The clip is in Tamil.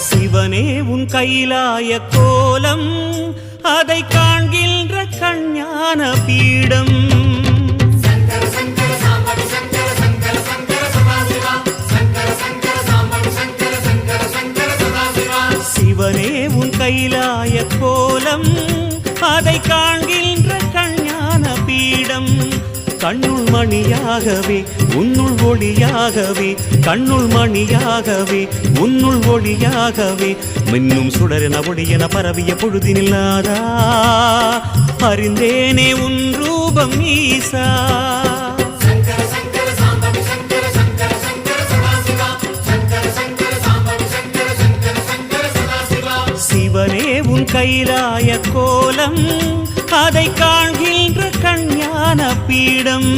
சிவனே உன் கைலாய கோலம் அதை காண்கின்ற கஞ்ஞான பீடம் சிவனே உன் கைலாய கோலம் அதை காண்கின்ற கஞ்ஞான பீடம் கண்ணுள் மணியாகவே உன்னுள் ஒளியாகவே கண்ணுள் மணியாகவே உன்னுள் ஒளியாகவே மின்னும் சுடரென ஒளியென பரவிய பொழுதினில்லாதா அறிந்தேனே உன் ரூபம் ஈசா சிவனே உன் கைலாய கோலம் அதை காண்கின்ற கஞ்ஞான பீடம்